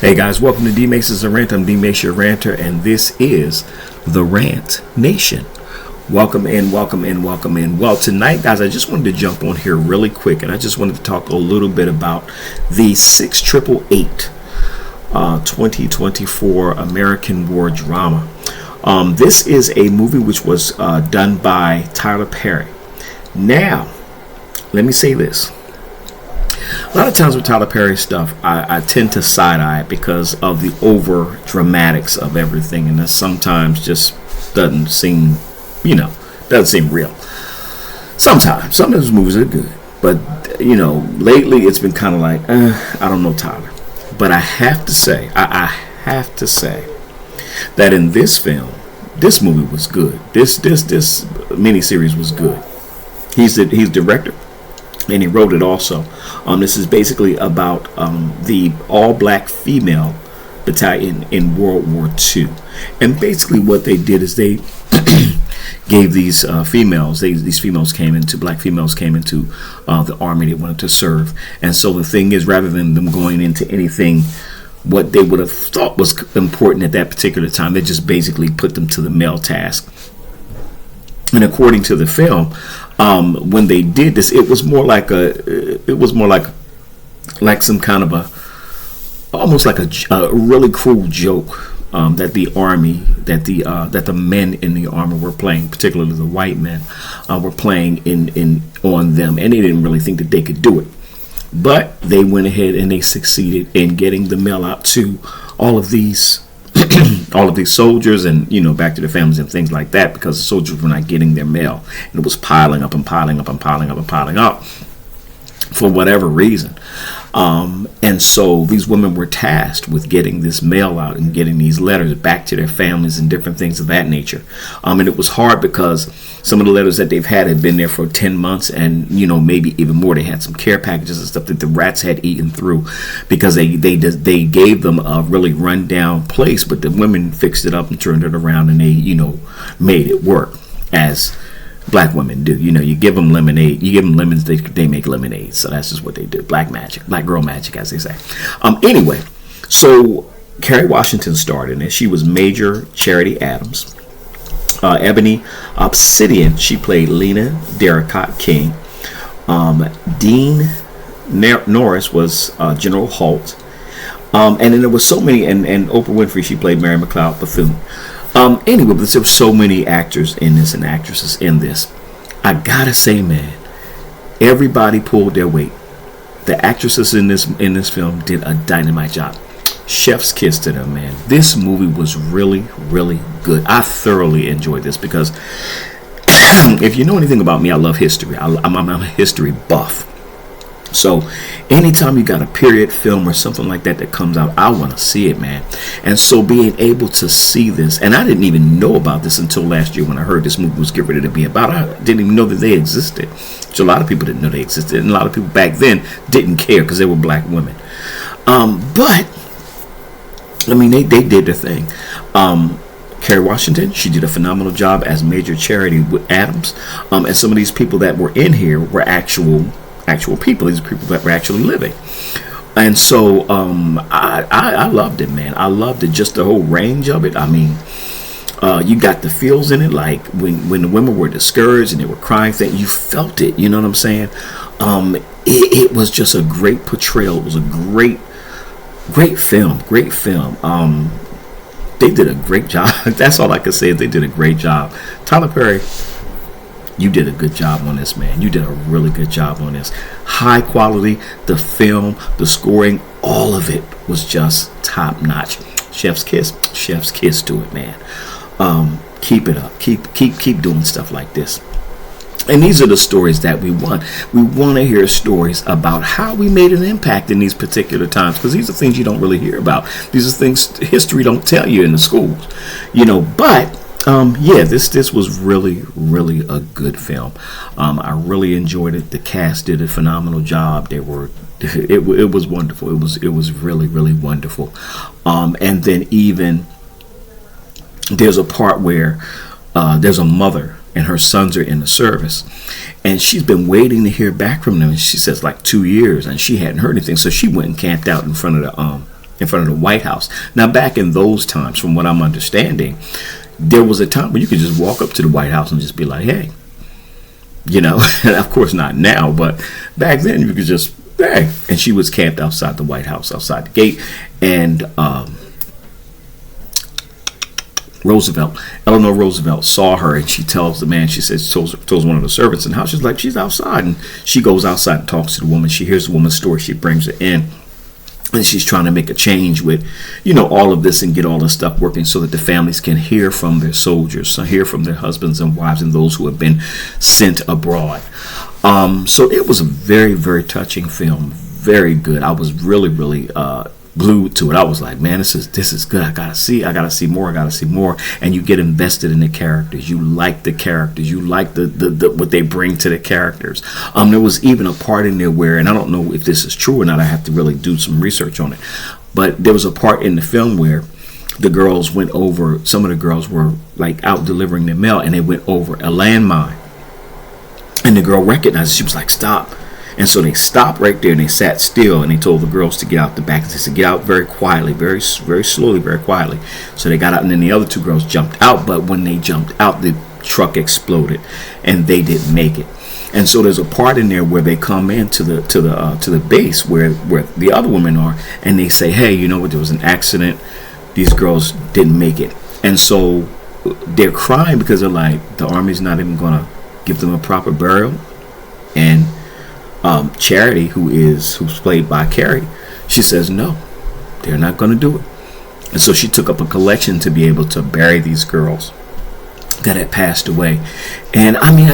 Hey guys, welcome to D Mace's a Rant. I'm D Mace, your ranter, and this is the Rant Nation. Welcome in, welcome in, welcome in. Well, tonight, guys, I just wanted to jump on here really quick, and I just wanted to talk a little bit about the 6888 2024 American War drama. This is a movie which was done by Tyler Perry. Now, let me say this. A lot of times with Tyler Perry stuff, I tend to side-eye it because of the over dramatics of everything, and that sometimes just doesn't seem, doesn't seem real. Sometimes some of his movies are good, but lately it's been kind of like, I don't know, Tyler. But I have to say, I have to say that in this film, this movie was good. This miniseries was good. He's director. And he wrote it also. This is basically about the all-black female battalion in World War II. And basically what they did is they gave these females, black females came into the army. They wanted to serve. And so the thing is, rather than them going into anything what they would have thought was important at that particular time, they just basically put them to the male task. And according to the film, when they did this, it was more like some kind of almost like a really cruel joke that the army, that the men in the army were playing, particularly the white men, were playing on them, and they didn't really think that they could do it. But they went ahead and they succeeded in getting the mail out to all of these soldiers and back to their families and things like that, because the soldiers were not getting their mail, and it was piling up and piling up and piling up and piling up for whatever reason. And so these women were tasked with getting this mail out and getting these letters back to their families and different things of that nature. And it was hard because some of the letters that they've had been there for 10 months and, maybe even more. They had some care packages and stuff that the rats had eaten through because they gave them a really run-down place, but the women fixed it up and turned it around, and they, made it work as black women do. You give them lemonade, you give them lemons, they make lemonade. So that's just what they do. Black magic, black girl magic, as they say. Anyway, so Kerry Washington starred in it. She was Major Charity Adams. Ebony Obsidian, she played Lena Derricott King. Dean Norris was General Holt. And then there was so many, and Oprah Winfrey, she played Mary McLeod Bethune. Anyway, but there were so many actors in this and actresses in this. I gotta say, man, everybody pulled their weight. The actresses in this film did a dynamite job. Chef's kiss to them, man. This movie was really, really good. I thoroughly enjoyed this because if you know anything about me, I love history. I'm a history buff. So anytime you got a period film or something like that comes out, I want to see it, man. And so being able to see this, and I didn't even know about this until last year when I heard this movie was getting ready to be about. I didn't even know that they existed. So a lot of people didn't know they existed, and a lot of people back then didn't care because they were black women. But I mean, they did their thing. Kerry Washington, she did a phenomenal job as Major Charity Adams, and some of these people that were in here were actual people. These are people that were actually living. And so I loved it, man. I loved it, just the whole range of it. I mean, you got the feels in it, like when the women were discouraged and they were crying, that you felt it, you know what I'm saying? It was just a great portrayal. It was a great film. They did a great job. That's all I can say, is they did a great job. Tyler Perry, you did a good job on this, man. You did a really good job on this. High quality, the film, the scoring, all of it was just top notch. Chef's kiss to it, man. Keep it up. Keep doing stuff like this. And these are the stories that we want. We want to hear stories about how we made an impact in these particular times, because these are things you don't really hear about. These are things history don't tell you in the schools, But this was really, really a good film. I really enjoyed it. The cast did a phenomenal job. It was wonderful. It was really, really wonderful. And then even there's a part where there's a mother and her sons are in the service, and she's been waiting to hear back from them. And she says like 2 years, and she hadn't heard anything, so she went and camped out in front of in front of the White House. Now, back in those times, from what I'm understanding, there was a time where you could just walk up to the White House and just be like, hey, you know, of course not now, but back then you could just, hey. And she was camped outside the White House, outside the gate. And Eleanor Roosevelt saw her, and she tells the man, she says, tells one of the servants in the house, she's like, she's outside. And she goes outside and talks to the woman. She hears the woman's story. She brings her in. And she's trying to make a change with, you know, all of this and get all this stuff working so that the families can hear from their soldiers, so hear from their husbands and wives and those who have been sent abroad. So it was a very, very touching film. Very good. I was really glued to it. I was like, man, this is good. I gotta see more. And you get invested in the characters. You like the characters. You like the what they bring to the characters. There was even a part in there where, and I don't know if this is true or not, I have to really do some research on it, but there was a part in the film where the girls went over, some of the girls were like out delivering their mail, and they went over a landmine, and the girl recognized it. She was like, stop. And so they stopped right there and they sat still, and they told the girls to get out the back. They said, get out very quietly, very slowly, very quietly. So they got out, and then the other two girls jumped out. But when they jumped out, the truck exploded, and they didn't make it. And so there's a part in there where they come into the base where the other women are, and they say, hey, you know what? There was an accident. These girls didn't make it, and so they're crying because they're like, the Army's not even gonna give them a proper burial. And Charity, who's played by Carrie, she says no, they're not going to do it. And so she took up a collection to be able to bury these girls that had passed away. And I mean,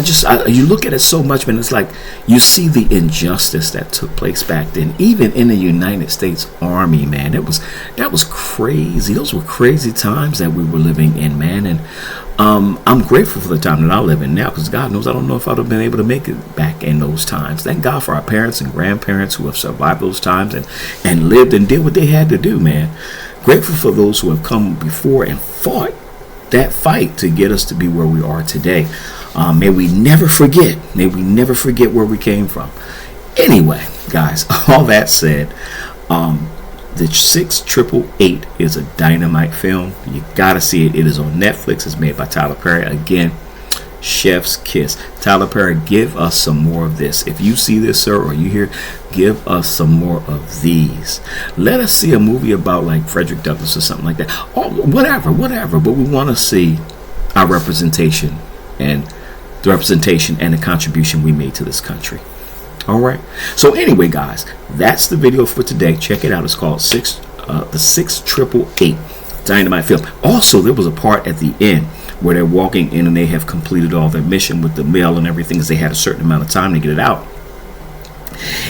you look at it so much, man. It's like you see the injustice that took place back then, even in the United States Army, man. That was crazy. Those were crazy times that we were living in, man. And I'm grateful for the time that I live in now, because God knows I don't know if I'd have been able to make it back in those times. Thank God for our parents and grandparents who have survived those times and lived and did what they had to do, man. Grateful for those who have come before and fought that fight to get us to be where we are today. May we never forget. May we never forget where we came from. Anyway, guys, all that said, the 6888 is a dynamite film. You gotta see it. It is on Netflix. It's made by Tyler Perry. Again, chef's kiss. Tyler Perry, give us some more of this. If you see this, sir, or you hear, give us some more of these. Let us see a movie about like Frederick Douglass or something like that. Or whatever. But we want to see our representation and the contribution we made to this country. All right. So anyway, guys, that's the video for today. Check it out. It's called the 6888 Dynamite film. Also, there was a part at the end where they're walking in and they have completed all their mission with the mail and everything, because they had a certain amount of time to get it out.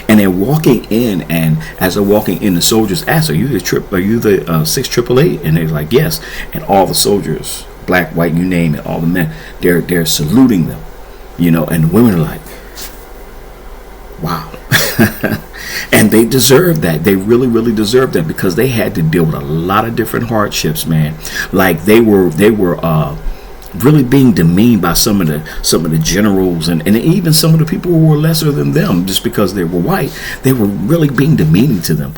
And they're walking in, and as they're walking in, the soldiers ask, "Are you the 6888?" And they're like, "Yes." And all the soldiers, black, white, you name it, all the men, they're saluting them, you know. And the women are like, wow. And they deserve that. They really deserve that, because they had to deal with a lot of different hardships, man. Like they were really being demeaned by some of the generals and even some of the people who were lesser than them, just because they were white. They were really being demeaning to them.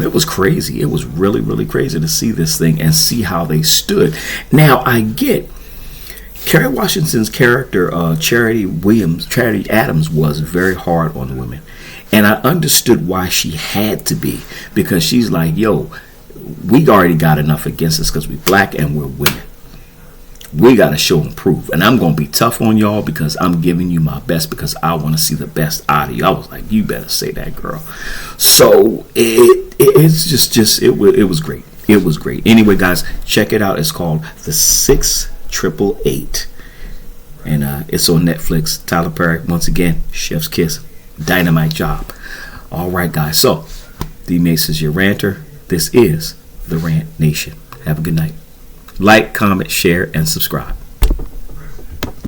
It was crazy. It was really crazy to see this thing and see how they stood. Now, I get Kerry Washington's character, Charity Adams, was very hard on the women. And I understood why she had to be, because she's like, yo, we already got enough against us because we're black and we're women. We got to show and prove. And I'm going to be tough on y'all because I'm giving you my best, because I want to see the best out of you. I was like, you better say that, girl. So it was great. It was great. Anyway, guys, check it out. It's called The 6888. And it's on Netflix. Tyler Perry, once again, chef's kiss. Dynamite job. All right, guys. So, D Mace is your ranter. This is the Rant Nation. Have a good night. Like, comment, share, and subscribe.